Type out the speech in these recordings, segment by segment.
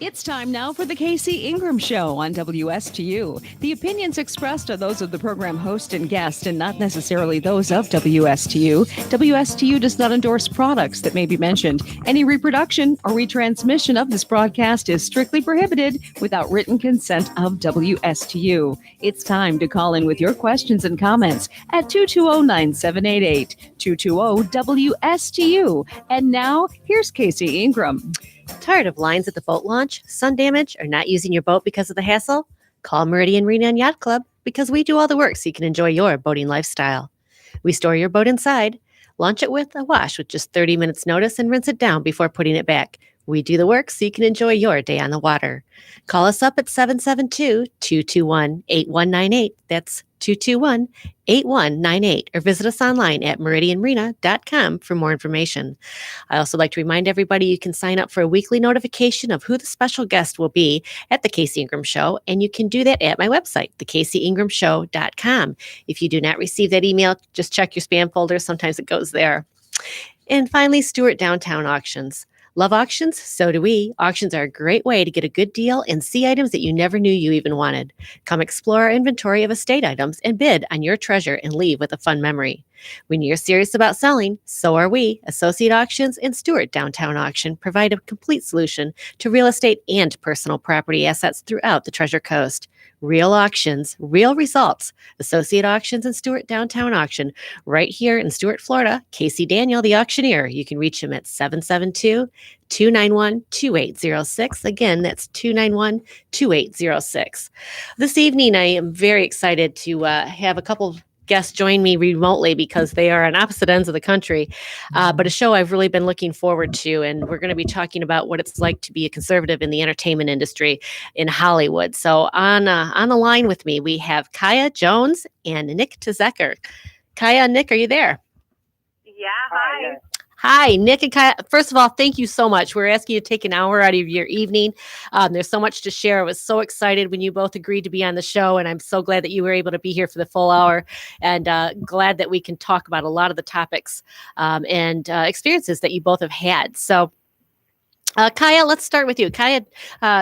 It's time now for the Casey Ingram Show on WSTU. The opinions expressed are those of the program host and guest and not necessarily those of WSTU. WSTU does not endorse products that may be mentioned. Any reproduction or retransmission of this broadcast is strictly prohibited without written consent of WSTU. It's time to call in with your questions and comments at 220-9788, 220-WSTU. And now, here's Casey Ingram. Tired of lines at the boat launch, sun damage, or not using your boat because of the hassle? Call Meridian Marina and Yacht Club because we do all the work so you can enjoy your boating lifestyle. We store your boat inside, launch it with a wash with just 30 minutes notice, and rinse it down before putting it back. We do the work so you can enjoy your day on the water. Call us up at 772-221-8198. That's 221-8198, or visit us online at meridianmarina.com for more information. I also like to remind everybody you can sign up for a weekly notification of who the special guest will be at the Casey Ingram Show, and you can do that at my website, thecaseyingramshow.com. If you do not receive that email, just check your spam folder. Sometimes it goes there. And finally, Stewart Downtown Auctions. Love auctions? So do we. Auctions are a great way to get a good deal and see items that you never knew you even wanted. Come explore our inventory of estate items and bid on your treasure and leave with a fun memory. When you're serious about selling, so are we. Associate Auctions and Stewart Downtown Auction provide a complete solution to real estate and personal property assets throughout the Treasure Coast. real auctions, real results. Associate Auctions and Stewart Downtown Auction, right here in Stewart, Florida. Casey Daniel, the auctioneer. You can reach him at 772-291-2806. Again, that's 291-2806. This evening, I am very excited to have a couple of guests join me remotely because they are on opposite ends of the country. But a show I've really been looking forward to, and we're going to be talking about what it's like to be a conservative in the entertainment industry in Hollywood. So on the line with me, we have Kaya Jones and Nick Tezeker. Kaya, Nick, are you there? Yeah, hi. Hi, Nick and Kaya. First of all, thank you so much. We're asking you to take an hour out of your evening. There's so much to share. I was so excited when you both agreed to be on the show, and I'm so glad that you were able to be here for the full hour, and glad that we can talk about a lot of the topics and experiences that you both have had. So, Kaya, let's start with you. Kaya,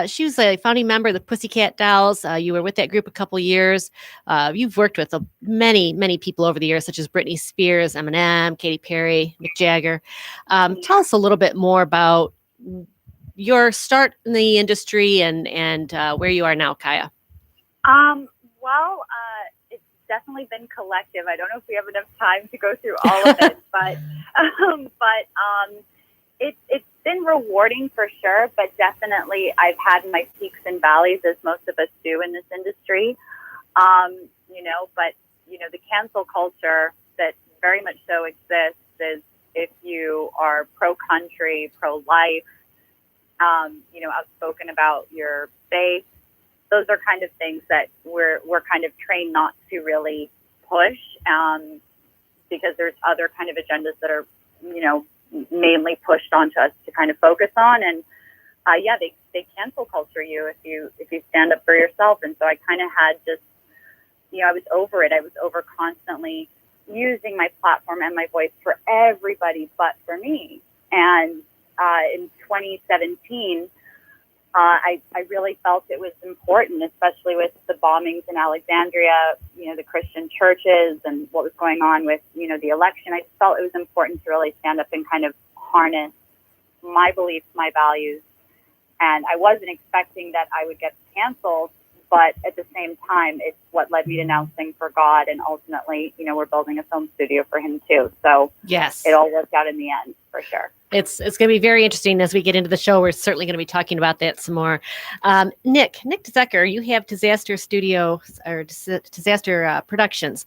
she was a founding member of the Pussycat Dolls. You were with that group a couple years. You've worked with many, many people over the years, such as Britney Spears, Eminem, Katy Perry, Mick Jagger. Tell us a little bit more about your start in the industry and where you are now, Kaya. Well, it's definitely been collective. I don't know if we have enough time to go through all of it, but it's been rewarding for sure, but definitely I've had my peaks and valleys, as most of us do in this industry. But the cancel culture that very much so exists is if you are pro-country, pro-life, outspoken about your faith, those are kind of things that we're kind of trained not to really push, because there's other kind of agendas that are, mainly pushed onto us to kind of focus on. And they cancel culture you if you stand up for yourself. And so I kind of had just, I was over it. I was over constantly using my platform and my voice for everybody but for me. And in 2017, I really felt it was important, especially with the bombings in Alexandria, the Christian churches and what was going on with, the election. I just felt it was important to really stand up and kind of harness my beliefs, my values. And I wasn't expecting that I would get canceled, but at the same time, it's what led me to now sing for God. And ultimately, we're building a film studio for him too. So yes, it all worked out in the end for sure. It's going to be very interesting as we get into the show. We're certainly going to be talking about that some more. Nick Tezeker, you have Disaster Studios or Disaster Productions.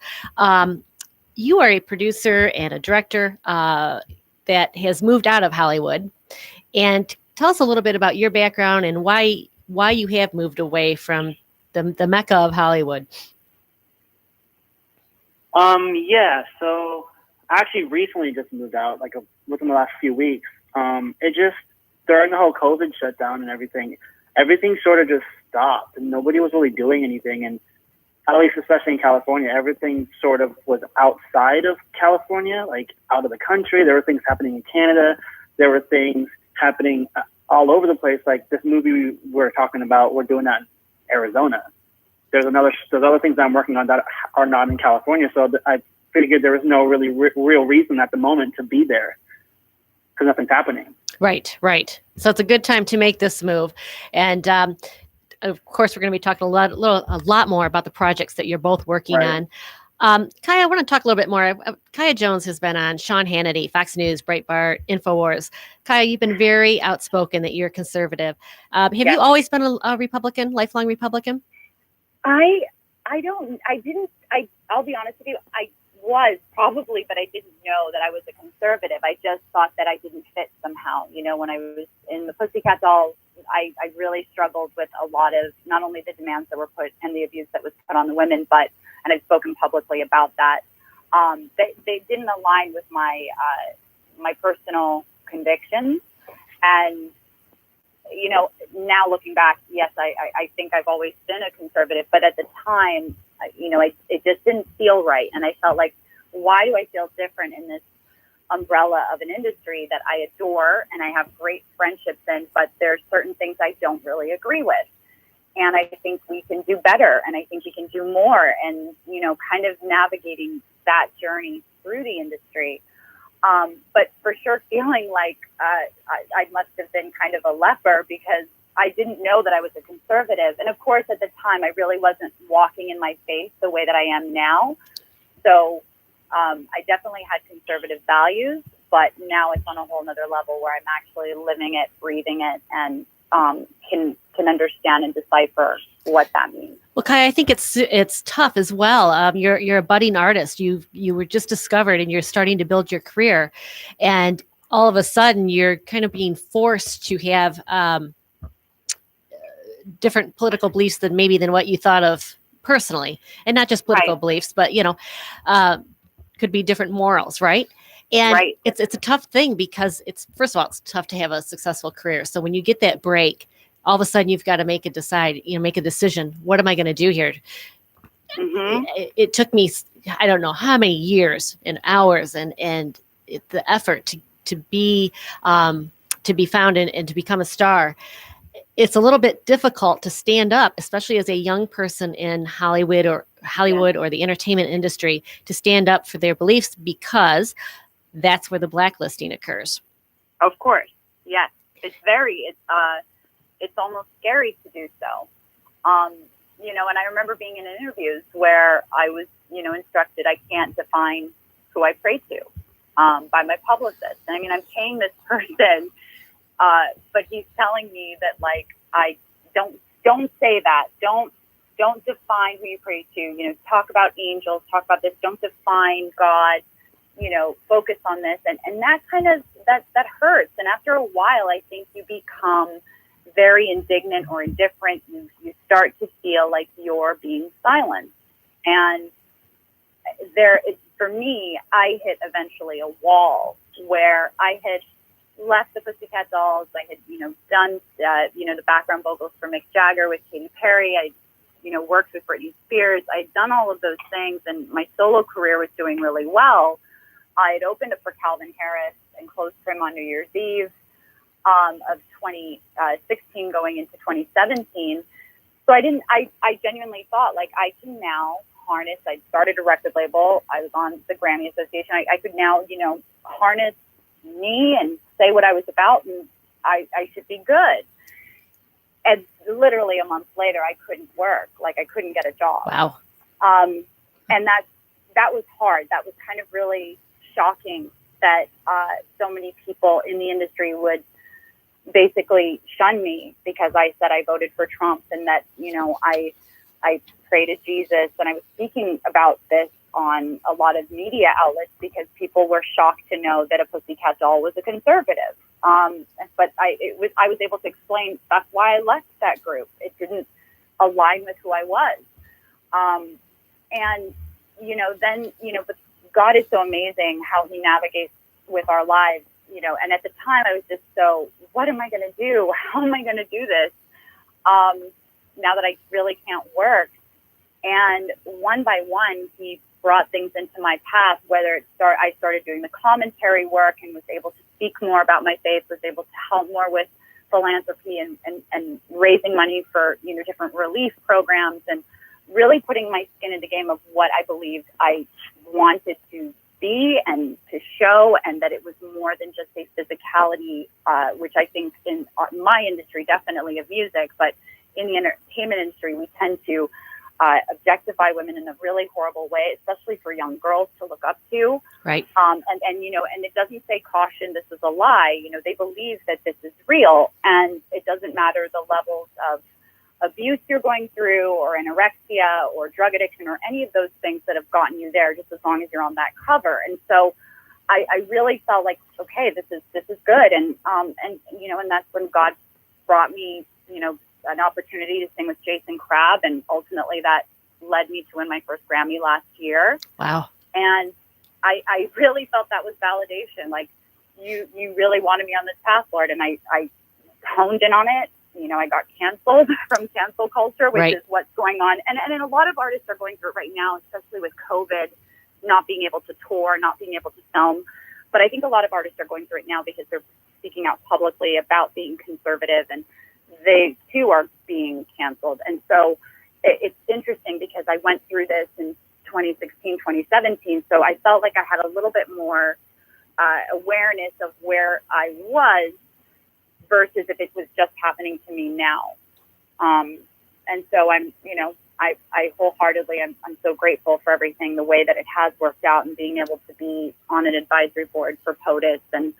You are a producer and a director that has moved out of Hollywood. And tell us a little bit about your background and why you have moved away from the Mecca of Hollywood. So I actually recently just moved out, within the last few weeks. It just, during the whole COVID shutdown and everything sort of just stopped and nobody was really doing anything. And at least, especially in California, everything sort of was outside of California, like out of the country. There were things happening in Canada. There were things happening all over the place. Like this movie we're talking about, we're doing that in Arizona. There's other things I'm working on that are not in California. So I figured there was no really real reason at the moment to be there because nothing's happening. Right. So it's a good time to make this move. And of course, we're going to be talking a lot more about the projects that you're both working on. Kaya, I want to talk a little bit more. Kaya Jones has been on Sean Hannity, Fox News, Breitbart, InfoWars. Kaya, you've been very outspoken that you're conservative. Have you always been a Republican, lifelong Republican? I'll be honest with you. I was probably, but I didn't know that I was a conservative. I just thought that I didn't fit somehow. When I was in the Pussycat Dolls, I really struggled with a lot of not only the demands that were put and the abuse that was put on the women, and I've spoken publicly about that. They didn't align with my personal convictions. And, now looking back, yes, I think I've always been a conservative, but at the time, it just didn't feel right. And I felt like, why do I feel different in this umbrella of an industry that I adore and I have great friendships in, but there's certain things I don't really agree with. And I think we can do better. And I think we can do more and, kind of navigating that journey through the industry. But for sure feeling like I must have been kind of a leper because I didn't know that I was a conservative. And of course, at the time, I really wasn't walking in my faith the way that I am now. So I definitely had conservative values, but now it's on a whole nother level where I'm actually living it, breathing it, and can understand and decipher what that means. Well, Kai, I think it's tough as well. You're a budding artist. You were just discovered, and you're starting to build your career, and all of a sudden, you're kind of being forced to have different political beliefs than what you thought of personally, and not just political Right. beliefs, but could be different morals, right? And Right. it's a tough thing because first of all, it's tough to have a successful career. So when you get that break, all of a sudden you've got to make a decision. What am I going to do here? Mm-hmm. It took me, I don't know how many years and hours and the effort to be found and to become a star. It's a little bit difficult to stand up, especially as a young person in Hollywood or the entertainment industry, to stand up for their beliefs, because that's where the blacklisting occurs. Of course. Yes. It's almost scary to do so. And I remember being in interviews where I was, instructed I can't define who I pray to by my publicist. And I mean, I'm paying this person, but he's telling me that, like, I don't say that. Don't define who you pray to. Talk about angels, talk about this. Don't define God. Focus on this, and that kind of that hurts. And after a while, I think you become very indignant or indifferent. You start to feel like you're being silenced. And for me, I hit eventually a wall where I had left the Pussycat Dolls. I had, done, the background vocals for Mick Jagger with Katy Perry. I, worked with Britney Spears. I'd done all of those things, and my solo career was doing really well. I had opened up for Calvin Harris and closed for him on New Year's Eve of 2016 going into 2017. So I genuinely thought, like, I can now harness. I started a record label. I was on the Grammy Association. I could now, harness me and say what I was about, and I should be good. And literally a month later, I couldn't work. Like, I couldn't get a job. Wow. And that was hard. That was kind of really shocking that so many people in the industry would basically shun me because I said I voted for Trump, and that, I pray to Jesus. And I was speaking about this on a lot of media outlets because people were shocked to know that a Pussycat Doll was a conservative. But I was able to explain that's why I left that group. It didn't align with who I was. But God is so amazing how he navigates with our lives, and at the time I was just so, what am I going to do? How am I going to do this? Now that I really can't work. And one by one, he brought things into my path, I started doing the commentary work and was able to speak more about my faith, was able to help more with philanthropy and raising money for, different relief programs, and really putting my skin in the game of what I believed I wanted to be and to show, and that it was more than just a physicality, which I think in my industry, definitely of music, but in the entertainment industry, we tend to objectify women in a really horrible way, especially for young girls to look up to. Right. And it doesn't say caution, this is a lie. They believe that this is real, and it doesn't matter the levels of abuse you're going through, or anorexia, or drug addiction, or any of those things that have gotten you there, just as long as you're on that cover. And so I really felt like, okay, this is good. And that's when God brought me, an opportunity to sing with Jason Crabb. And ultimately that led me to win my first Grammy last year. Wow. And I really felt that was validation. Like, you really wanted me on this path, Lord. And I honed in on it. I got canceled from cancel culture, which is what's going on. And a lot of artists are going through it right now, especially with COVID, not being able to tour, not being able to film. But I think a lot of artists are going through it now because they're speaking out publicly about being conservative, and they too are being canceled. And so it's interesting because I went through this in 2016, 2017. So I felt like I had a little bit more awareness of where I was. versus if it was just happening to me now. And so I'm, I wholeheartedly, I'm so grateful for everything, the way that it has worked out, and being able to be on an advisory board for POTUS. And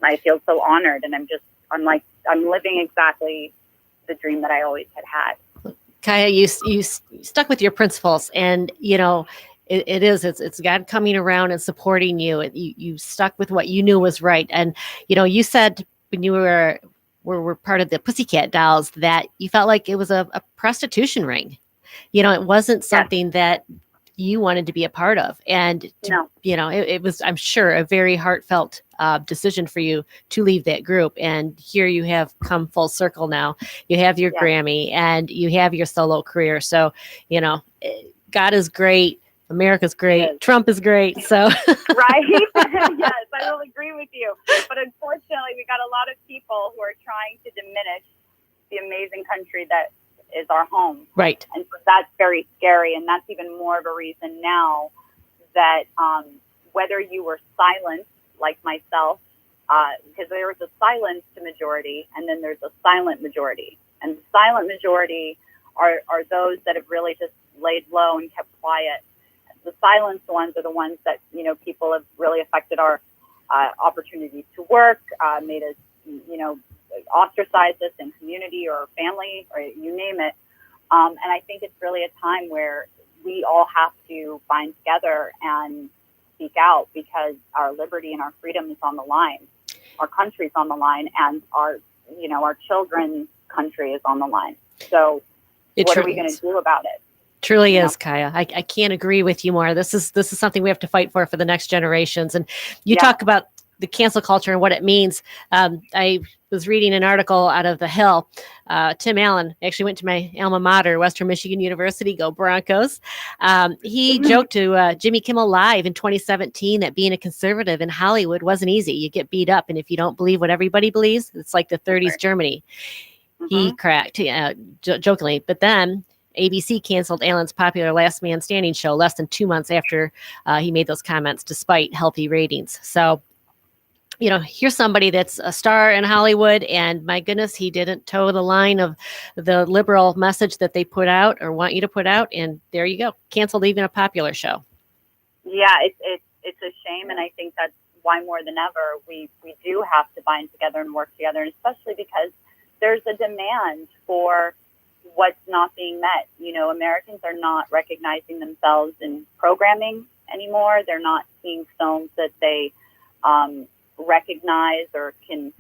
I feel so honored, and I'm living exactly the dream that I always had. Kaya, you stuck with your principles, and it's God coming around and supporting you. You stuck with what you knew was right, and you said when you were part of the Pussycat Dolls that you felt like it was a prostitution ring. It wasn't something that you wanted to be a part of, and it was, I'm sure, a very heartfelt decision for you to leave that group. And here you have come full circle now. You have your Grammy, and you have your solo career. So, God is great. America's great. Yes. Trump is great. So right. Yes, I will agree with you. But unfortunately, we got a lot of people who are trying to diminish the amazing country that is our home. Right. And so that's very scary. And that's even more of a reason now that whether you were silent like myself, because there was a silenced majority, and then there's a silent majority. And the silent majority are those that have really just laid low and kept quiet. The silenced ones are the ones that, people have really affected our opportunities to work, made us, ostracized us in community or family, or you name it. And I think it's really a time where we all have to bind together and speak out, because our liberty and our freedom is on the line. Our country's on the line, and our children's country is on the line. So what are we going to do about it? Truly is, Kaya. I can't agree with you more. This is something we have to fight for the next generations. And you talk about the cancel culture and what it means. I was reading an article out of The Hill. Tim Allen actually went to my alma mater, Western Michigan University. Go Broncos. He joked to Jimmy Kimmel Live in 2017 that being a conservative in Hollywood wasn't easy. You get beat up, and if you don't believe what everybody believes, it's like the 30s Germany. He cracked jokingly, but then ABC canceled Allen's popular Last Man Standing show less than 2 months after he made those comments, despite healthy ratings. So, here's somebody that's a star in Hollywood, and my goodness, he didn't toe the line of the liberal message that they put out or want you to put out. And there you go. Canceled even a popular show. Yeah, it's a shame. And I think that's why more than ever, we do have to bind together and work together, and especially because there's a demand for what's not being met. Americans are not recognizing themselves in programming anymore. They're not seeing films that they recognize or can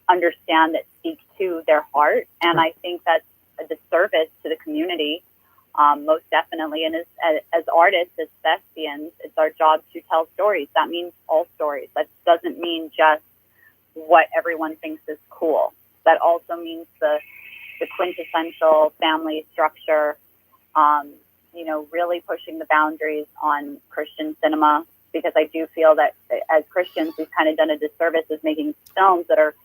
understand that speak to their heart. And I think that's a disservice to the community, most definitely. And as artists, as thespians, it's our job to tell stories. That means all stories. That doesn't mean just what everyone thinks is cool. That also means the quintessential family structure, really pushing the boundaries on Christian cinema, because I do feel that as Christians, we've kind of done a disservice as making films that are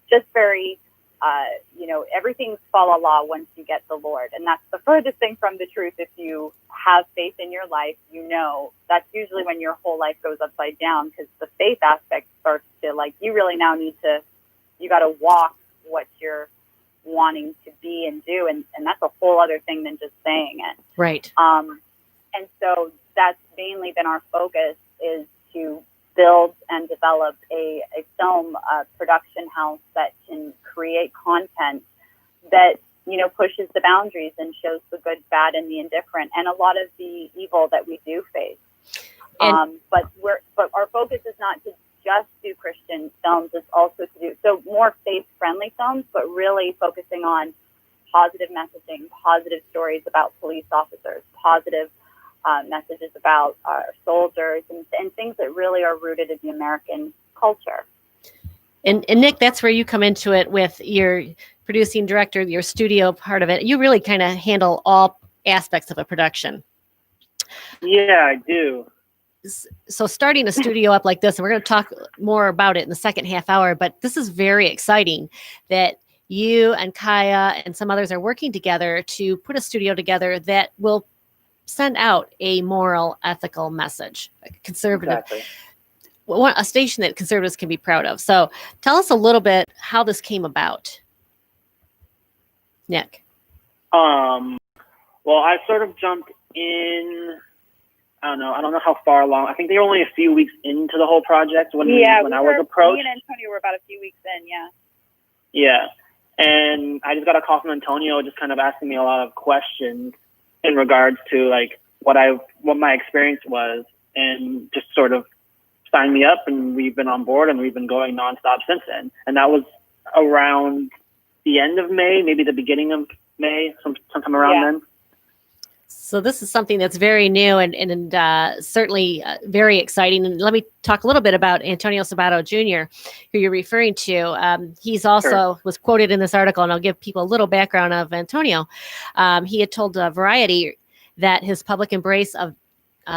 just very, everything's fa la la once you get the Lord. And that's the furthest thing from the truth. If you have faith in your life, that's usually when your whole life goes upside down, because the faith aspect starts to, you really now you got to walk what you're wanting to be and do, and that's a whole other thing than just saying it. Right. And so that's mainly been our focus, is to build and develop a film production house that can create content that pushes the boundaries and shows the good, bad, and the indifferent, and a lot of the evil that we do face. But our focus is not to just do Christian films. It's also to do more faith-friendly films, but really focusing on positive messaging, positive stories about police officers, positive messages about our soldiers, and things that really are rooted in the American culture. And Nick, that's where you come into it with your producing director, your studio part of it. You really kind of handle all aspects of a production. Yeah, I do. So starting a studio up like this, and we're going to talk more about it in the second half hour, but this is very exciting that you and Kaya and some others are working together to put a studio together that will send out a moral, ethical message, conservative. Exactly. a station that conservatives can be proud of. So tell us a little bit how this came about, Nick. Well, I sort of jumped in. I don't know how far along. I think they were only a few weeks into the whole project when I was approached. Me and Antonio were about a few weeks in, yeah. Yeah. And I just got a call from Antonio just kind of asking me a lot of questions in regards to like what my experience was, and just sort of signed me up, and we've been on board and we've been going nonstop since then. And that was around the end of May, maybe the beginning of May, sometime around then. So this is something that's very new and certainly very exciting. And let me talk a little bit about Antonio Sabato Jr., who you're referring to. He's also was quoted in this article, and I'll give people a little background of Antonio. He had told Variety that his public embrace of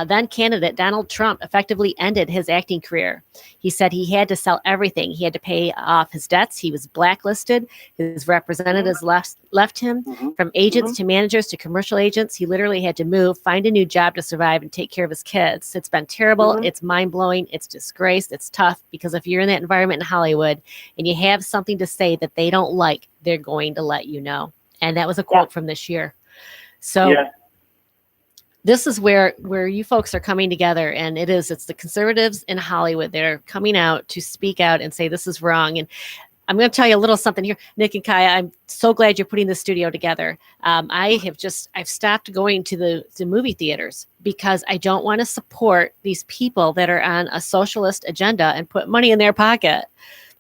then candidate Donald Trump effectively ended his acting career. He said he had to sell everything. He had to pay off his debts. He was blacklisted. His representatives left him. From agents to managers to commercial agents. He literally had to move, find a new job to survive, and take care of his kids. It's been terrible. It's mind-blowing. It's disgraced. It's tough, because if you're in that environment in Hollywood and you have something to say that they don't like, they're going to let you know. And that was a quote from this year. So this is where you folks are coming together, and it's the conservatives in Hollywood that are coming out to speak out and say this is wrong. And I'm going to tell you a little something here, Nick and Kaya. I'm so glad you're putting the studio together. I've stopped going to the movie theaters because I don't want to support these people that are on a socialist agenda and put money in their pocket.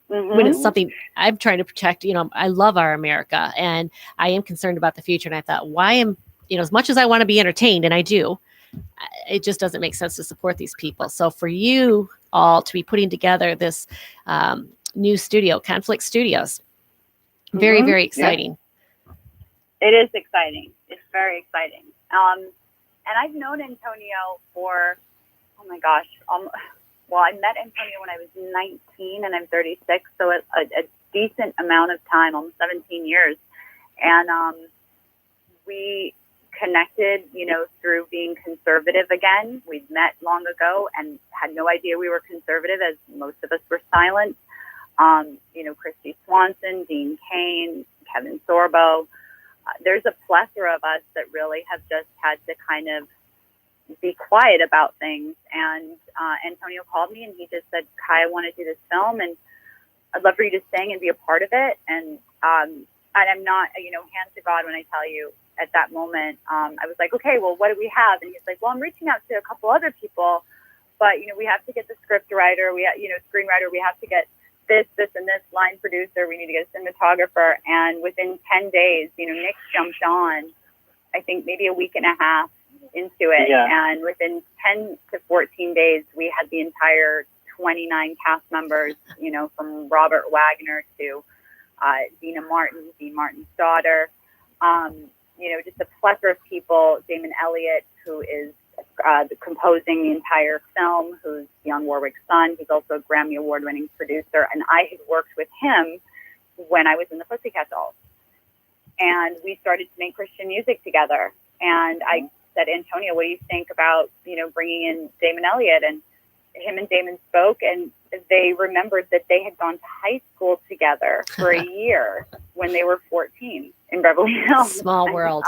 When it's something I'm trying to protect. I love our America, and I am concerned about the future. And I thought, as much as I want to be entertained, and I do, it just doesn't make sense to support these people. So for you all to be putting together this new studio, Conflict Studios, very, very exciting. Yeah. It is exciting. It's very exciting. And I've known Antonio for, oh my gosh, I met Antonio when I was 19 and I'm 36, so a decent amount of time, almost 17 years. And we connected, through being conservative again. We'd met long ago and had no idea we were conservative, as most of us were silent. Christy Swanson, Dean Cain, Kevin Sorbo. There's a plethora of us that really have just had to kind of be quiet about things. And Antonio called me and he just said, Kai, I want to do this film and I'd love for you to sing and be a part of it. And I'm not, hand to God when I tell you, at that moment, I was like, okay, well, what do we have? And he's like, well, I'm reaching out to a couple other people, but, we have to get the script writer, screenwriter, we have to get this, and this, line producer, we need to get a cinematographer. And within 10 days, Nick jumped on, I think maybe a week and a half into it. Yeah. And within 10 to 14 days, we had the entire 29 cast members, from Robert Wagner to Dean Martin's daughter, just a plethora of people. Damon Elliott, who is composing the entire film, who's Dionne Warwick's son. He's also a Grammy Award-winning producer. And I had worked with him when I was in the Pussycat Dolls. And we started to make Christian music together. And I said, Antonio, what do you think about, bringing in Damon Elliott? And him and Damon spoke, and they remembered that they had gone to high school together for a year when they were 14 in Beverly Hills. Small world.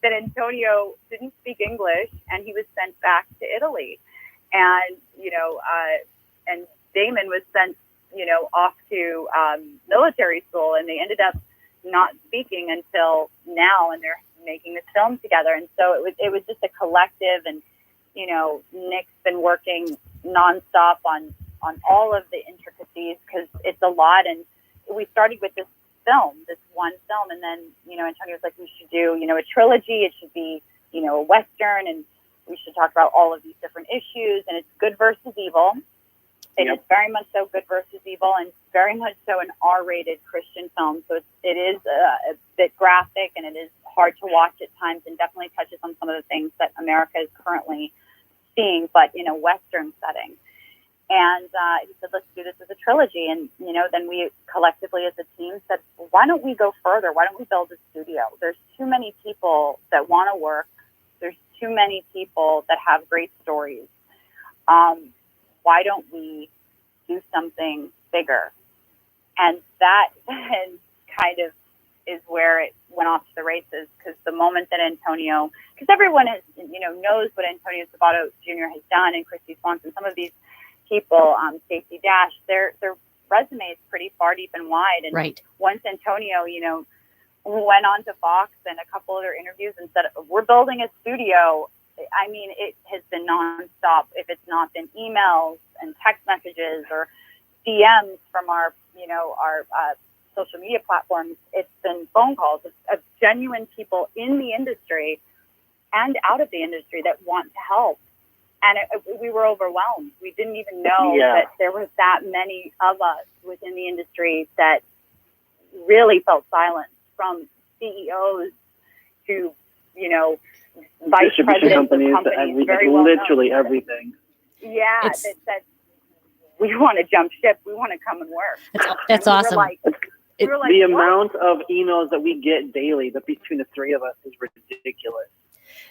That Antonio didn't speak English, and he was sent back to Italy. And, and Damon was sent, off to military school, and they ended up not speaking until now, and they're making this film together. And so it was just a collective, and, Nick's been working nonstop on all of the intricacies, because it's a lot. And we started with this one film, and then Antonio was like, we should do a trilogy. It should be a Western, and we should talk about all of these different issues. And it's good versus evil. It is very much so good versus evil, and very much so an R-rated Christian film. So it is a bit graphic, and it is hard to watch at times, and definitely touches on some of the things that America is currently seeing, but in a Western setting. And he said, let's do this as a trilogy. And, then we collectively as a team said, why don't we go further? Why don't we build a studio? There's too many people that want to work. There's too many people that have great stories. why don't we do something bigger? And that then kind of is where it went off to the races, because the moment that Antonio, because everyone is, knows what Antonio Sabato Jr. has done, and Christy Swanson, some of these people, Stacey Dash, their resume is pretty far, deep, and wide. And right. Once Antonio, went on to Fox and a couple other interviews and said, we're building a studio, I mean, it has been nonstop. If it's not been emails and text messages or DMs from our social media platforms, it's been phone calls of genuine people in the industry and out of the industry that want to help. And we were overwhelmed. We didn't even know that there was that many of us within the industry that really felt silenced, from CEOs to, vice presidents companies, of companies, very well literally everything. Yeah, that we want to jump ship. We want to come and work. That's awesome. The amount of emails that we get daily between the three of us is ridiculous.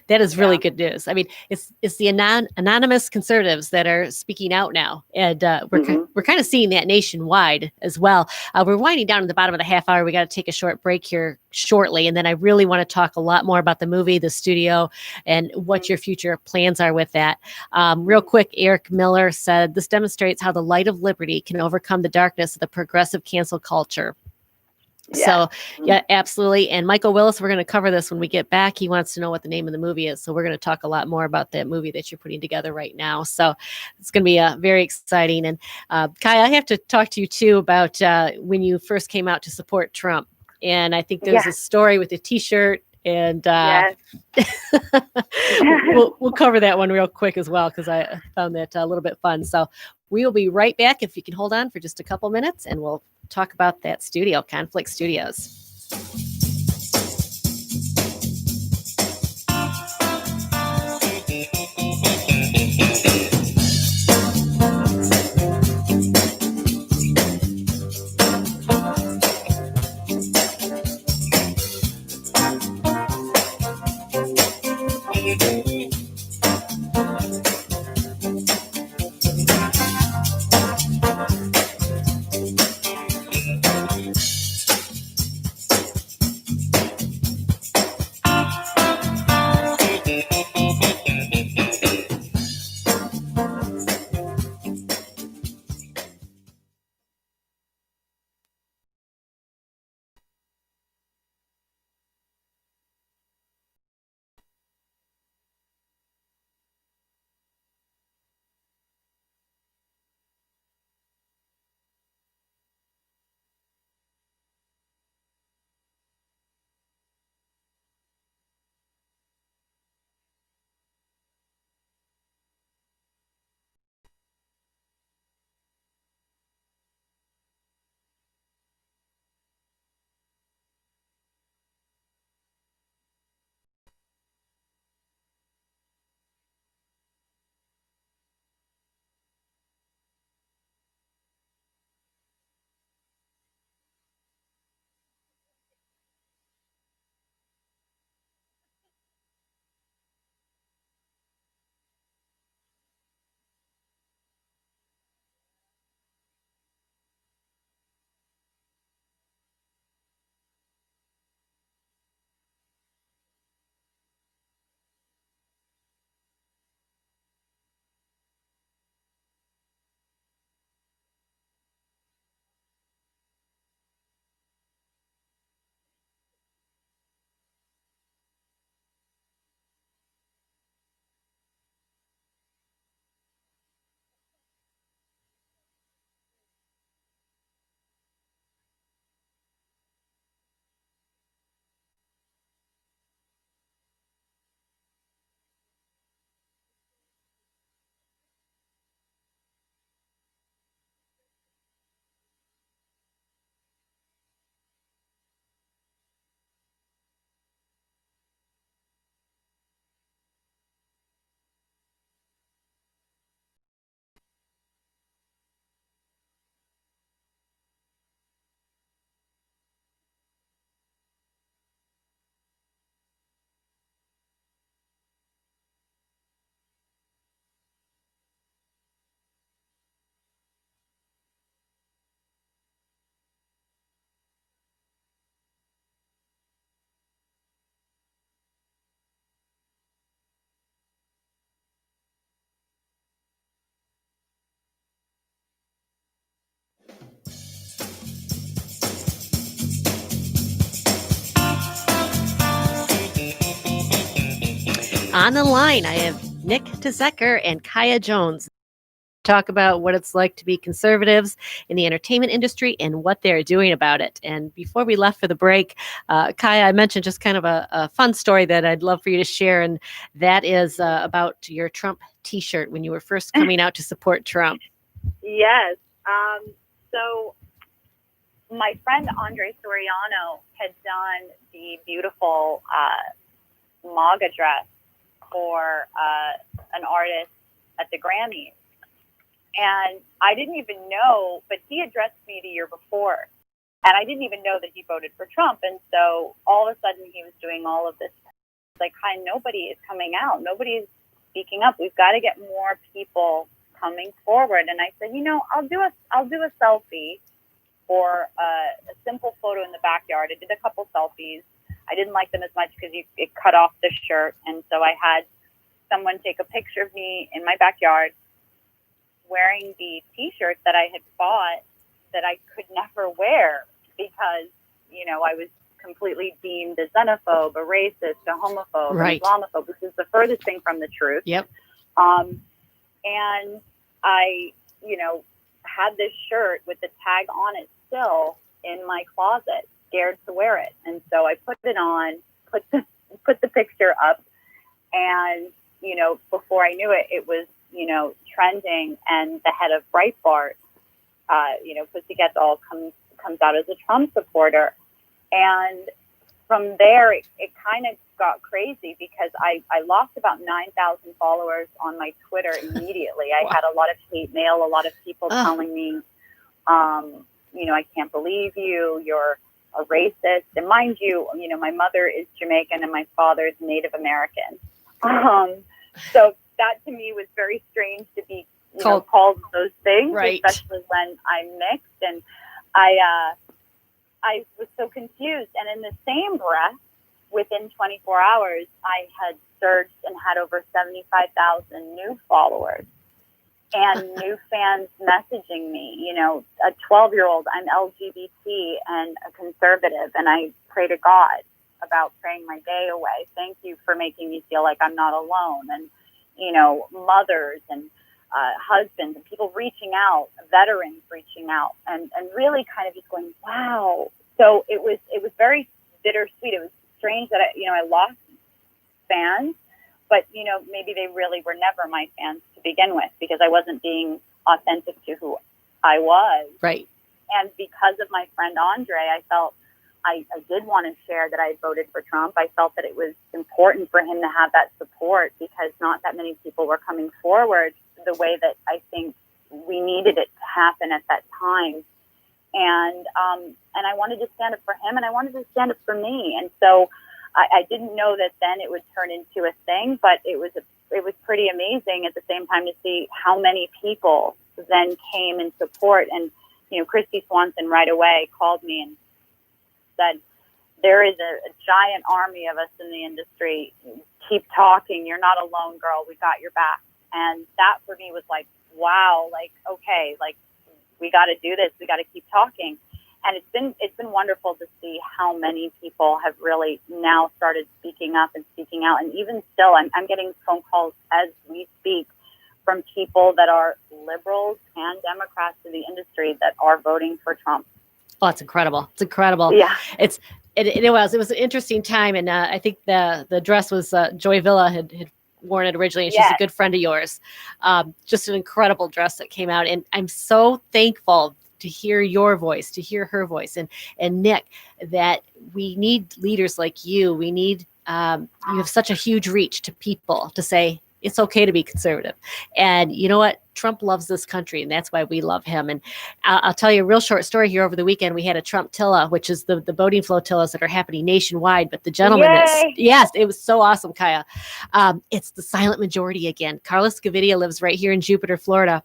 That is really good news. I mean, it's the anonymous conservatives that are speaking out now, and we're kind of seeing that nationwide as well. We're winding down at the bottom of the half hour. We got to take a short break here shortly, and then I really want to talk a lot more about the movie, the studio, and what your future plans are with that. Real quick, Eric Miller said, "This demonstrates how the light of liberty can overcome the darkness of the progressive cancel culture." Yeah. So, yeah, absolutely. And Michael Willis, we're going to cover this when we get back. He wants to know what the name of the movie is. So we're going to talk a lot more about that movie that you're putting together right now. So it's going to be very exciting. And Kai, I have to talk to you too about when you first came out to support Trump. And I think there's a story with a T-shirt. And we'll cover that one real quick as well, because I found that a little bit fun. So we will be right back, if you can hold on for just a couple minutes, and we'll talk about that studio, Conflict Studios. on the line, I have Nick Tezecker and Kaya Jones. Talk about what it's like to be conservatives in the entertainment industry and what they're doing about it. And before we left for the break, Kaya, I mentioned just kind of a fun story that I'd love for you to share, and that is about your Trump T-shirt when you were first coming out to support Trump. Yes. So my friend Andre Soriano had done the beautiful MAGA dress for an artist at the Grammys. And I didn't even know, but he addressed me the year before. And I didn't even know that he voted for Trump. And so all of a sudden he was doing all of this. Like, hi, nobody is coming out. Nobody's speaking up. We've got to get more people coming forward. And I said, I'll do a selfie or a simple photo in the backyard. I did a couple selfies. I didn't like them as much because it cut off the shirt. And so I had someone take a picture of me in my backyard wearing the T-shirt that I had bought that I could never wear because, I was completely deemed a xenophobe, a racist, a homophobe, right. an Islamophobe, which is the furthest thing from the truth. Yep. And I, had this shirt with the tag on it still in my closet, scared to wear it. And so I put it on, put the picture up, and, before I knew it, it was, trending, and the head of Breitbart, Pussycat Doll comes out as a Trump supporter. And from there, it kind of got crazy because I lost about 9,000 followers on my Twitter immediately. Wow. I had a lot of hate mail, a lot of people telling me, I can't believe you're a racist. And mind you, my mother is Jamaican and my father is Native American. So that to me was very strange to be called those things, right. Especially when I'm mixed. And I was so confused. And in the same breath, within 24 hours, I had surged and had over 75,000 new followers and new fans messaging me. A 12-year-old, I'm LGBT and a conservative, and I pray to God about praying my day away. Thank you for making me feel like I'm not alone. And mothers and husbands and people reaching out, veterans reaching out, and really kind of just going, wow. So it was very bittersweet. It was strange that I lost fans, but maybe they really were never my fans to begin with because I wasn't being authentic to who I was. Right. And because of my friend Andre, I felt I did want to share that I voted for Trump. I felt that it was important for him to have that support because not that many people were coming forward the way that I think we needed it to happen at that time. And I wanted to stand up for him, and I wanted to stand up for me. And so I didn't know that then it would turn into a thing, but it was pretty amazing at the same time to see how many people then came in support. And Christy Swanson right away called me and said, there is a giant army of us in the industry. Keep talking. You're not alone, girl. We got your back. And that for me was like, wow, like, okay, like we got to do this. We got to keep talking. And it's been wonderful to see how many people have really now started speaking up and speaking out. And even still, I'm getting phone calls as we speak from people that are liberals and Democrats in the industry that are voting for Trump. Oh, it's incredible. It's incredible. Yeah. It was an interesting time. And I think the dress was Joy Villa had worn it originally, and she's a good friend of yours. Just an incredible dress that came out. And I'm so thankful to hear your voice, to hear her voice, and Nick, that we need leaders like you. We need, you have such a huge reach to people to say, it's okay to be conservative. And you know what? Trump loves this country, and that's why we love him. And I'll tell you a real short story here. Over the weekend, we had a Trumptilla, which is the boating flotillas that are happening nationwide. But the gentleman yes, it was so awesome, Kaya. It's the silent majority again. Carlos Gavidia lives right here in Jupiter, Florida.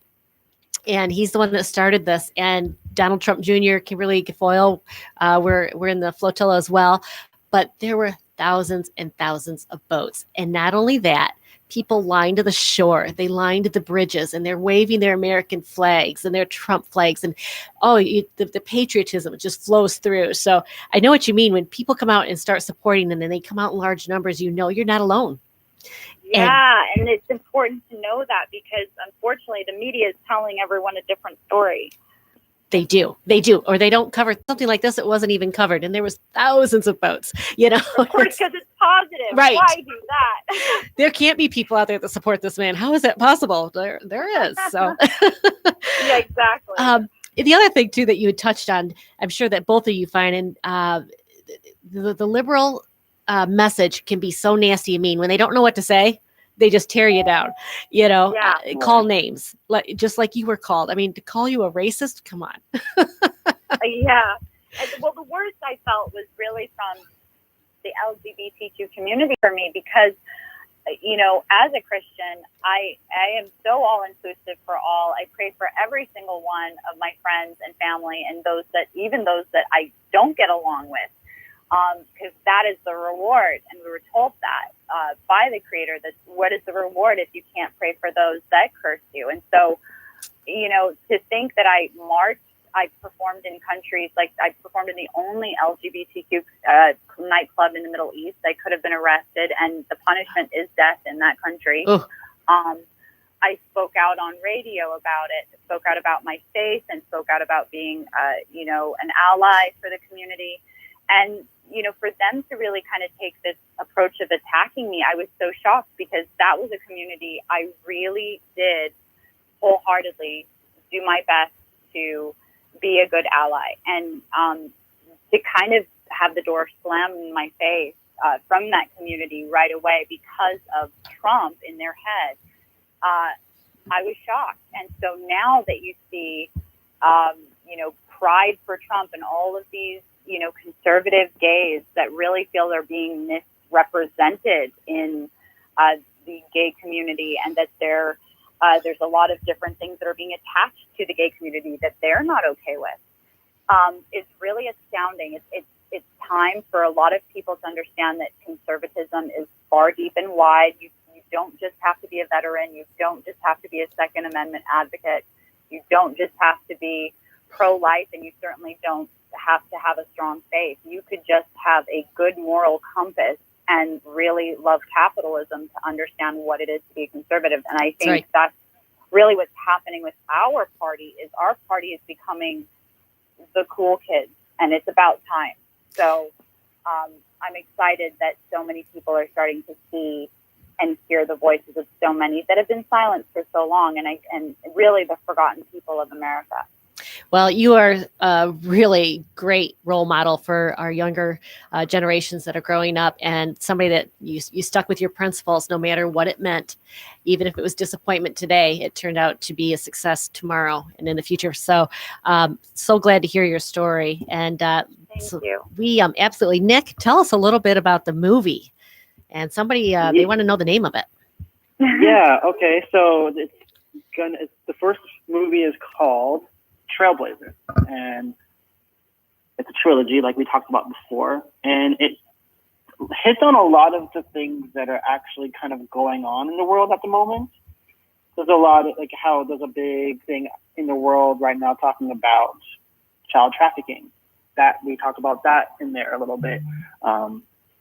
And he's the one that started this. And Donald Trump Jr., Kimberly Guilfoyle, we're in the flotilla as well. But there were thousands and thousands of boats. And not only that, people lined the shore, they lined the bridges, and they're waving their American flags and their Trump flags. And the patriotism just flows through. So I know what you mean when people come out and start supporting, and then they come out in large numbers, you're not alone. Yeah, and it's important to know that because unfortunately the media is telling everyone a different story. They do, or they don't cover something like this. It wasn't even covered, and there was thousands of votes. Of course, because it's positive. Right. Why do that? There can't be people out there that support this man. How is that possible? There is. So, yeah, exactly. The other thing too that you had touched on, I'm sure that both of you find, and the liberal message can be so nasty and mean when they don't know what to say. They just tear you down, call names, just like you were called. I mean, to call you a racist, come on. Yeah. Well, the worst I felt was really from the LGBTQ community for me because, as a Christian, I am so all-inclusive for all. I pray for every single one of my friends and family and even those that I don't get along with. Because that is the reward. And we were told that by the Creator, that what is the reward if you can't pray for those that curse you? And so, to think that I marched, I performed in countries, like I performed in the only LGBTQ nightclub in the Middle East. I could have been arrested, and the punishment is death in that country. I spoke out on radio about it, spoke out about my faith, and spoke out about being, an ally for the community. And, for them to really kind of take this approach of attacking me, I was so shocked because that was a community I really did wholeheartedly do my best to be a good ally. And to kind of have the door slammed in my face from that community right away because of Trump in their head, I was shocked. And so now that you see, pride for Trump and all of these, conservative gays that really feel they're being misrepresented in the gay community, and that there's a lot of different things that are being attached to the gay community that they're not okay with. It's really astounding. It's time for a lot of people to understand that conservatism is far deep and wide. You don't just have to be a veteran. You don't just have to be a Second Amendment advocate. You don't just have to be pro-life, and you certainly don't have to have a strong faith. You could just have a good moral compass and really love capitalism to understand what it is to be conservative. And I think that's really what's happening with our party is our party is becoming the cool kids, and it's about time. So I'm excited that so many people are starting to see and hear the voices of so many that have been silenced for so long, and really the forgotten people of America. Well, you are a really great role model for our younger generations that are growing up, and somebody that you stuck with your principles no matter what it meant. Even if it was disappointment today, it turned out to be a success tomorrow and in the future. So, so glad to hear your story. And Thank you. We absolutely, Nick, tell us a little bit about the movie. And somebody, they want to know the name of it. Yeah. Okay. So the first movie is called Trailblazer, and it's a trilogy like we talked about before, and it hits on a lot of the things that are actually kind of going on in the world at the moment. There's a lot of how there's a big thing in the world right now talking about child trafficking. That we talked about that in there a little bit.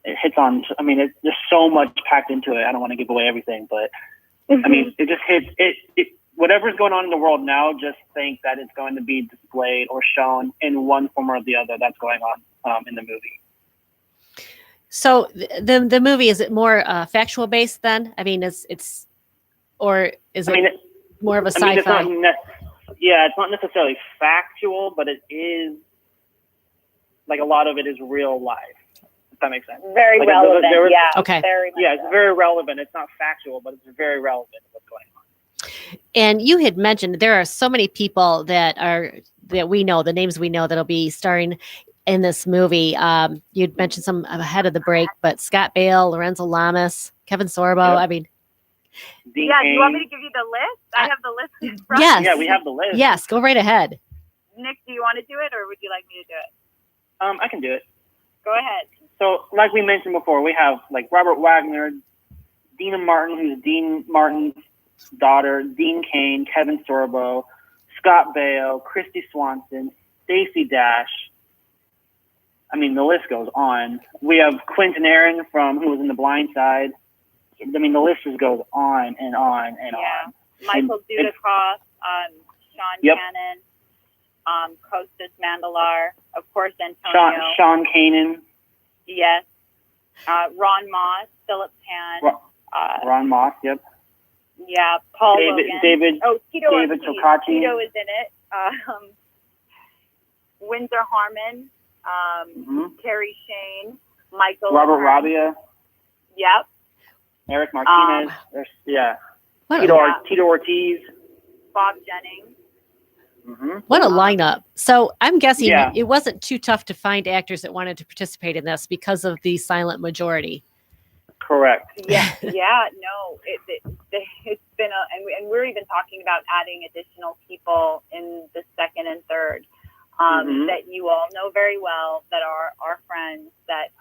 It hits on, there's so much packed into it. I don't want to give away everything, but it just hits it. Whatever's going on in the world now, just think that it's going to be displayed or shown in one form or the other that's going on in the movie. So the movie, is it more factual based then? I mean, it's or is it more of a sci-fi? It's not necessarily factual, but it is like a lot of it is real life. If that makes sense. Very relevant. Okay. It's very relevant. It's not factual, but it's very relevant to what's going on. And you had mentioned there are so many people that we know, the names we know that'll be starring in this movie. You'd mentioned some ahead of the break, but Scott Baio, Lorenzo Lamas, Kevin Sorbo. Yep. Do you want me to give you the list? I have the list in front. Yes. Yeah, we have the list. Yes, go right ahead. Nick, do you want to do it, or would you like me to do it? I can do it. Go ahead. So, like we mentioned before, we have like Robert Wagner, Dina Martin, who's Dean Martin's daughter, Dean Cain, Kevin Sorbo, Scott Baio, Christy Swanson, Stacey Dash. The list goes on. We have Quentin Aaron who was in The Blind Side. I mean, the list just goes on and on and Yeah. on. Michael Dudikoff, Sean Yep. Cannon, Kostas Mandalar, of course, Antonio. Sean Kanan, Yes. Ron Moss, Philip Pan. Ron Moss, yep. Yeah, Paul Logan. David Tito David Ortiz. Tocacci. Tito is in it. Windsor Harmon, Terry Shane, Michael. Robert Ahern. Rabia, Yep. Eric Martinez. Tito Ortiz. Bob Jennings. What a lineup. So I'm guessing Yeah. it wasn't too tough to find actors that wanted to participate in this because of the silent majority. Correct. Yeah, no, it's been and we're even talking about adding additional people in the second and third that you all know very well, that are our friends, that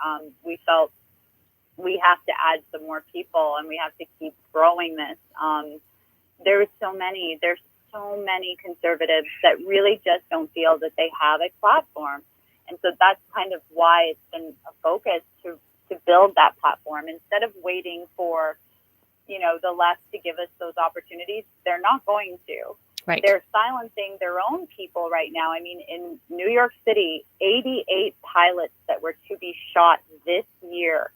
we felt we have to add some more people and we have to keep growing this. There's so many conservatives that really just don't feel that they have a platform. And so that's kind of why it's been a focus to build that platform instead of waiting for, the left to give us those opportunities. They're not going to. Right. They're silencing their own people right now. I mean, in New York City, 88 pilots that were to be shot this year,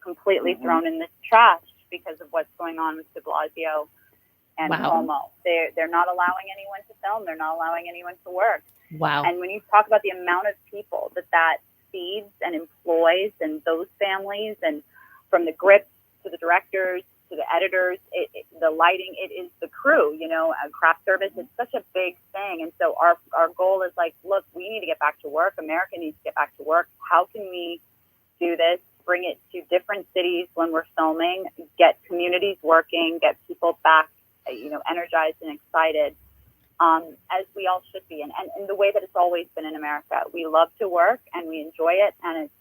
completely thrown in the trash because of what's going on with de Blasio and Cuomo. They're not allowing anyone to film. They're not allowing anyone to work. Wow. And when you talk about the amount of people that feeds and employs and those families, and from the grips to the directors to the editors, the lighting, it is the crew, craft service. It's such a big thing. And so our goal is like, look, we need to get back to work. America needs to get back to work. How can we do this? Bring it to different cities when we're filming, get communities working, get people back, energized and excited, as we all should be. And the way that it's always been in America, we love to work and we enjoy it. And it's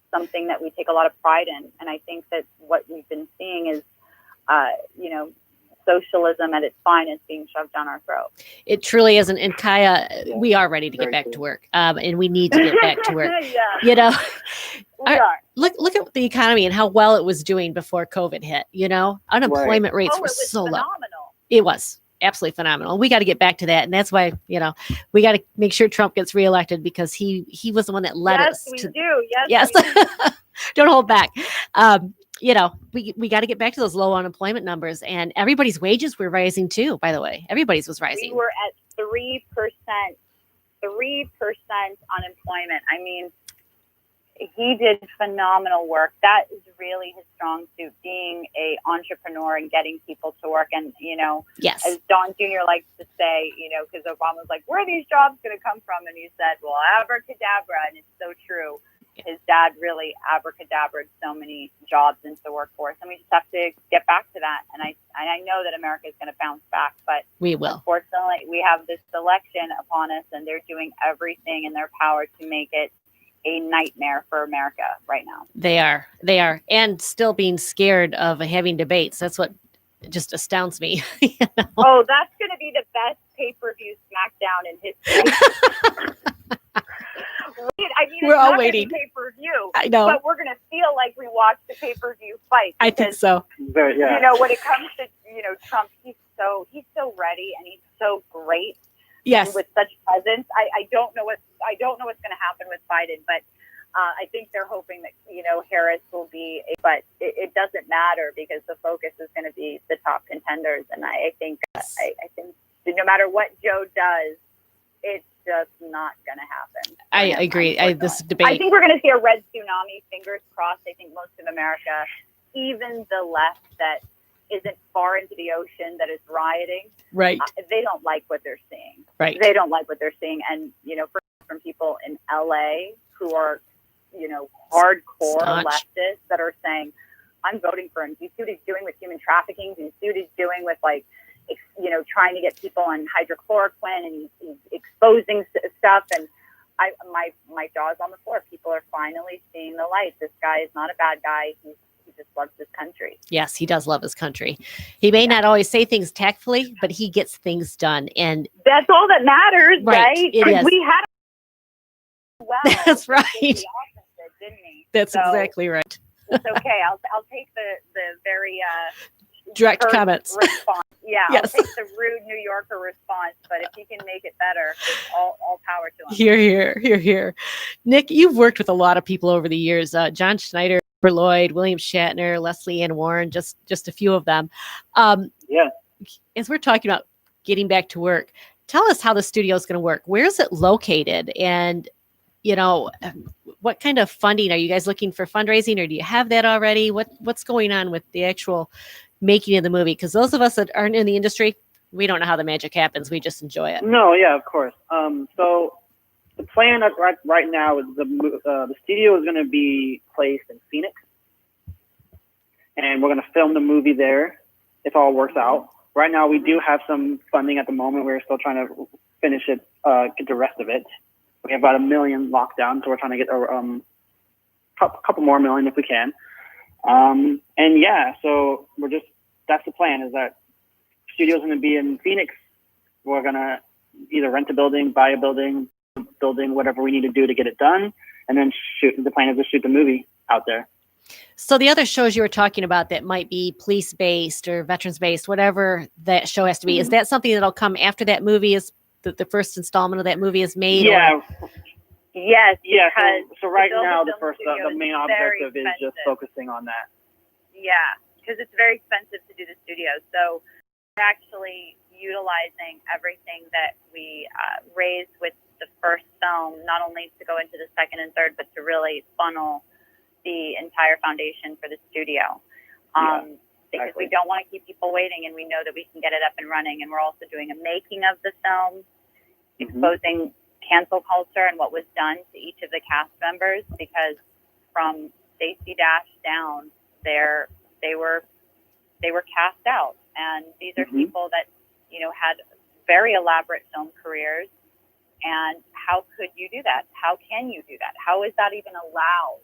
something that we take a lot of pride in. And I think that what we've been seeing is, socialism at its finest being shoved down our throat. It truly isn't. And Kaya, we are ready to get back to work. And we need to get back to work. We are. Look at the economy and how well it was doing before COVID hit. Unemployment rates were so low. It was absolutely phenomenal. We got to get back to that. And that's why, we got to make sure Trump gets reelected, because he was the one that led us. Yes, we do. Yes. We do. Don't hold back. We got to get back to those low unemployment numbers, and everybody's wages were rising too, by the way. Everybody's was rising. We were at 3% unemployment. I mean, he did phenomenal work. That is really his strong suit, being a entrepreneur and getting people to work. And, yes, as Don Jr. likes to say, because Obama was like, where are these jobs going to come from? And he said, well, abracadabra. And it's so true. His dad really abracadabraed so many jobs into the workforce, and we just have to get back to that. And I know that America is going to bounce back, but we will. Unfortunately, we have this election upon us, and they're doing everything in their power to make it a nightmare for America right now. They are, and still being scared of having debates. That's what just astounds me. Oh, that's going to be the best pay-per-view SmackDown in history. I mean, we're all not waiting. Pay-per-view. I know, but we're going to feel like we watched a pay-per-view fight. I think so. But, yeah. When it comes to Trump, he's so ready and he's so great. Yes, and with such presence. I don't know what's going to happen with Biden, but I think they're hoping that Harris will be. But it doesn't matter, because the focus is going to be the top contenders, and I think no matter what Joe does, it's just not going to happen. I agree. This debate. I think we're going to see a red tsunami. Fingers crossed. I think most of America, even the left that isn't far into the ocean, that is rioting, right? They don't like what they're seeing. Right. They don't like what they're seeing, and from people in LA who are hardcore leftists that are saying, "I'm voting for him. Do you see what he's doing with human trafficking? Do you see what he's doing with trying to get people on hydrochloroquine, and he's exposing stuff?" And my jaw's on the floor. People are finally seeing the light. This guy is not a bad guy. He just loves his country. Yes, he does love his country. He may not always say things tactfully, but he gets things done, and that's all that matters, right? It is. We had That's right. the opposite, didn't we? That's exactly right. It's okay. I'll take the very Direct curt comments. response. Yeah, Yes. I'll take the rude New Yorker response, but if he can make it better, all power to him. Here. Nick, you've worked with a lot of people over the years. John Schneider, Christopher Lloyd, William Shatner, Leslie Ann Warren, just a few of them. Yeah. As we're talking about getting back to work, tell us how the studio is going to work. Where is it located? And, what kind of funding? Are you guys looking for fundraising, or do you have that already? What's going on with the actual making of the movie? Because those of us that aren't in the industry, we don't know how the magic happens. We just enjoy it. No, yeah, of course. So the plan right now is the studio is going to be placed in Phoenix, and we're going to film the movie there if all works out. Right now, we do have some funding at the moment. We're still trying to finish it, get the rest of it. We have about $1 million locked down, so we're trying to get a couple more million if we can. And yeah, so that's the plan, is that studio's going to be in Phoenix. We're going to either rent a building, buy a building, whatever we need to do to get it done, and then shoot. The plan is to shoot the movie out there. So the other shows you were talking about that might be police-based or veterans-based, whatever that show has to be, is that something that'll come after that movie is the first installment of that movie is made? Yeah. Yes. Yeah. Because So right the now, film studio the main is very objective is just expensive. focusing on that. Yeah, because it's very expensive to do the studio. So we're actually utilizing everything that we raised with the first film, not only to go into the second and third, but to really funnel the entire foundation for the studio. Because we don't want to keep people waiting, and we know that we can get it up and running. And we're also doing a making of the film, exposing cancel culture and what was done to each of the cast members, because from Stacey Dash down, they were cast out. And these are people that, had very elaborate film careers. And how could you do that? How can you do that? How is that even allowed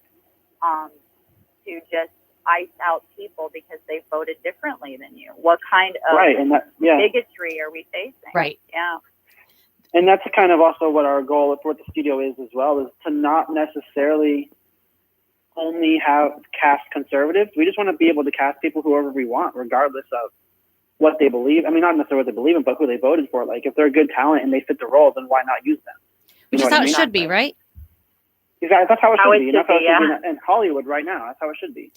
to just ice out people because they voted differently than you? What kind of bigotry are we facing? Right. Yeah. And that's kind of also what our goal for what the studio is as well, is to not necessarily only have cast conservatives. We just want to be able to cast people whoever we want, regardless of what they believe. I mean, not necessarily what they believe in, but who they voted for. Like, if they're a good talent and they fit the role, then why not use them? Which is how it should be, right? Exactly. That's how it should be. That's how it should be in Hollywood right now. That's how it should be.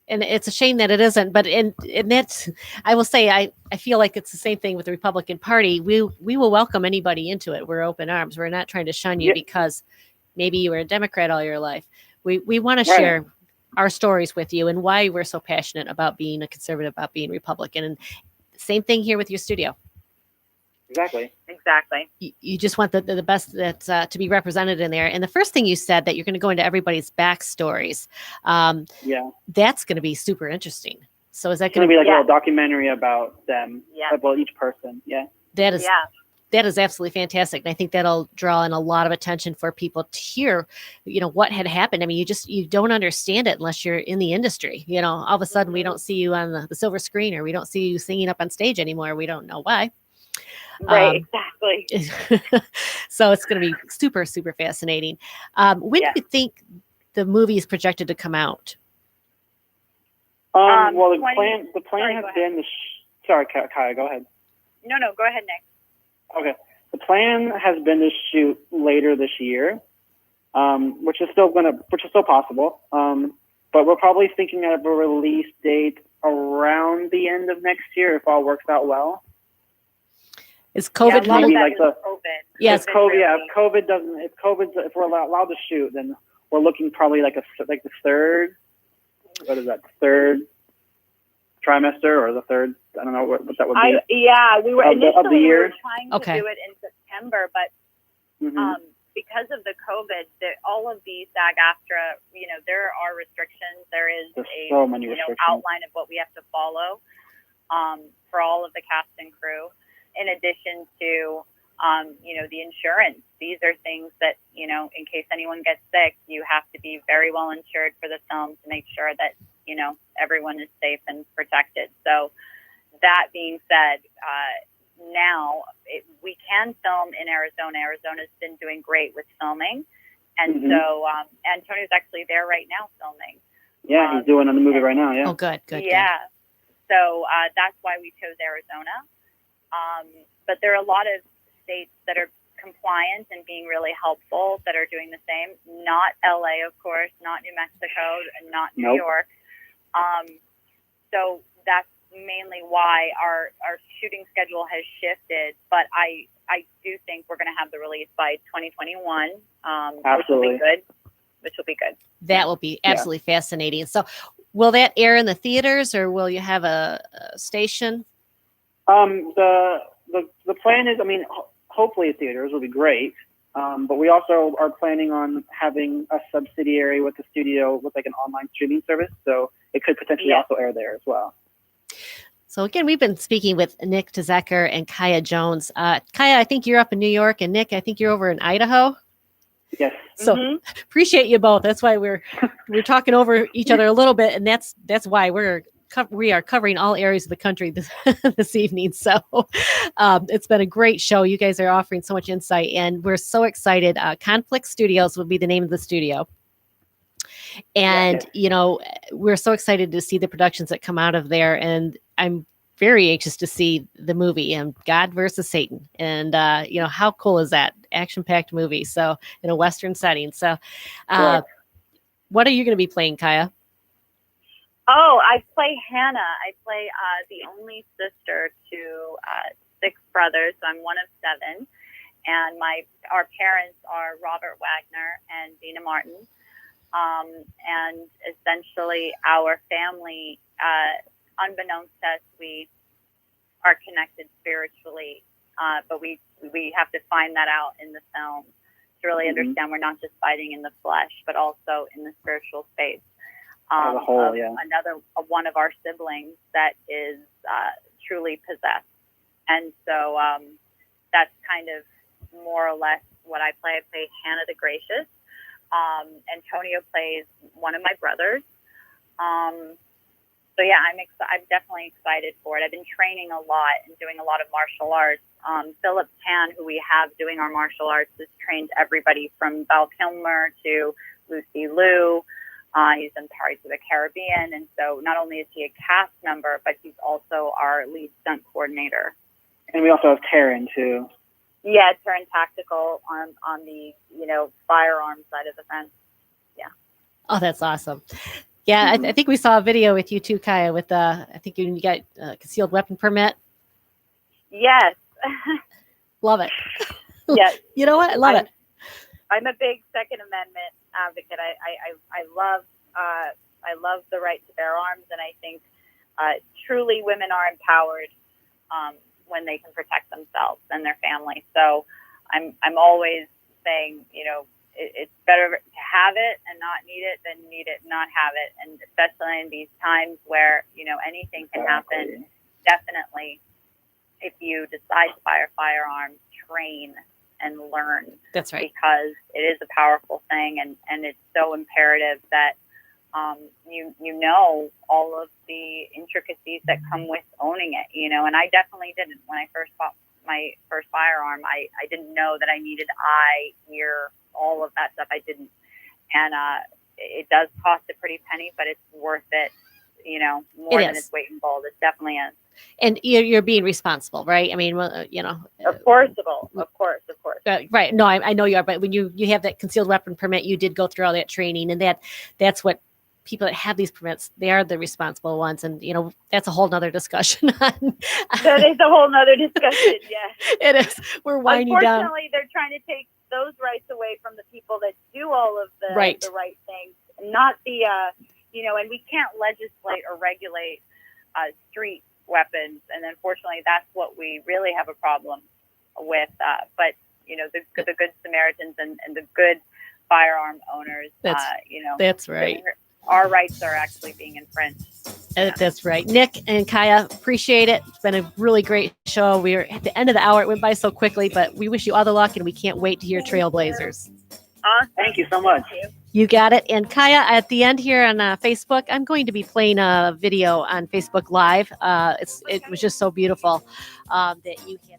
And it's a shame that it isn't, but and that's, I will say, I feel like it's the same thing with the Republican Party. We will welcome anybody into it. We're open arms. We're not trying to shun you because maybe you were a Democrat all your life. We want to share our stories with you and why we're so passionate about being a conservative, about being Republican. And same thing here with your studio. Exactly. You just want the best that's to be represented in there. And the first thing you said, that you're going to go into everybody's backstories. That's going to be super interesting. So is that going to be like a little documentary about them, about each person? Yeah. That is absolutely fantastic. And I think that'll draw in a lot of attention for people to hear, what had happened. I mean, you don't understand it unless you're in the industry. All of a sudden we don't see you on the silver screen, or we don't see you singing up on stage anymore. We don't know why. Right, exactly. So it's going to be super, super fascinating. When do you think the movie is projected to come out? Well, the plan has been sorry, Kaya, go ahead. No, go ahead, Nick. Okay. The plan has been to shoot later this year, which is still possible. But we're probably thinking of a release date around the end of next year if all works out well. Is COVID? COVID. Yes. If we're allowed to shoot, then we're looking probably like the third. What is that? Third trimester or the third? I don't know what that would be. We were initially we were trying to do it in September, but because of the COVID, all of the SAG-AFTRA, there are restrictions. There's so many restrictions. Outline of what we have to follow for all of the cast and crew. In addition to, the insurance. These are things that, in case anyone gets sick, you have to be very well insured for the film to make sure that, everyone is safe and protected. So that being said, now we can film in Arizona. Arizona's been doing great with filming. And so Antonio's actually there right now filming. Yeah, he's doing on the movie right now. Yeah. Oh, good. Yeah. So that's why we chose Arizona. But there are a lot of states that are compliant and being really helpful that are doing the same. Not LA, of course, not New Mexico, and not New York. So that's mainly why our shooting schedule has shifted. But I do think we're going to have the release by 2021, Absolutely. which will be good. That will be absolutely fascinating. So will that air in the theaters, or will you have a station? The plan is, I mean, hopefully theaters will be great. But we also are planning on having a subsidiary with the studio with like an online streaming service. So it could potentially also air there as well. So again, we've been speaking with Nick Tezecker and Kaya Jones. Kaya, I think you're up in New York, and Nick, I think you're over in Idaho. Yes. So appreciate you both. That's why we're talking over each other a little bit, and that's why we are covering all areas of the country this evening. So it's been a great show. You guys are offering so much insight, and we're so excited. Conflict Studios will be the name of the studio. And, we're so excited to see the productions that come out of there. And I'm very anxious to see the movie and God versus Satan. And, how cool is that? Action-packed movie. So in a Western setting. So what are you going to be playing, Kaya? Oh, I play Hannah. I play the only sister to 6 brothers. So I'm one of 7. And our parents are Robert Wagner and Dina Martin. And essentially our family, unbeknownst to us, we are connected spiritually, but we have to find that out in the film to really understand we're not just fighting in the flesh, but also in the spiritual space. As a whole, Another one of our siblings that is truly possessed. And so that's kind of more or less what I play. I play Hannah the Gracious. Antonio plays one of my brothers. So yeah, I'm definitely excited for it. I've been training a lot and doing a lot of martial arts. Philip Tan, who we have doing our martial arts, has trained everybody from Val Kilmer to Lucy Liu. He's in Pirates of the Caribbean. And so not only is he a cast member, but he's also our lead stunt coordinator. And we also have Taryn too. Yeah, Taryn Tactical on the, firearm side of the fence. Yeah. Oh, that's awesome. Yeah, I think we saw a video with you too, Kaya, with I think you got a concealed weapon permit. Yes. Love it. Yes. You know what? I love it. I'm a big Second Amendment advocate. I love the right to bear arms, and I think truly women are empowered when they can protect themselves and their family. So I'm always saying, it's better to have it and not need it than need it and not have it. And especially in these times where, anything can happen, definitely if you decide to fire a firearm, train and learn. That's right. Because it is a powerful thing, and it's so imperative that you know all of the intricacies that come with owning it, and I definitely didn't. When I first bought my first firearm, I didn't know that I needed eye, ear, all of that stuff. I didn't. And it does cost a pretty penny, but it's worth it, more than its weight in gold. It definitely is. And you're being responsible, right? I mean, Of course. Right. No, I know you are, but when you have that concealed weapon permit, you did go through all that training, and that's what people that have these permits, they are the responsible ones. And, that's a whole nother discussion. That is a whole nother discussion. Yes. It is. We're winding down. Unfortunately, they're trying to take those rights away from the people that do all of the right things, not the, and we can't legislate or regulate street weapons. And unfortunately, that's what we really have a problem with. But, the good Samaritans and the good firearm owners, that's right. Our rights are actually being infringed. That's right. Nick and Kaya, appreciate it. It's been a really great show. We're at the end of the hour. It went by so quickly, but we wish you all the luck, and we can't wait to hear Trailblazers. Awesome. Thank you so much. You got it. And Kaya, at the end here on Facebook, I'm going to be playing a video on Facebook Live. It was just so beautiful that you can.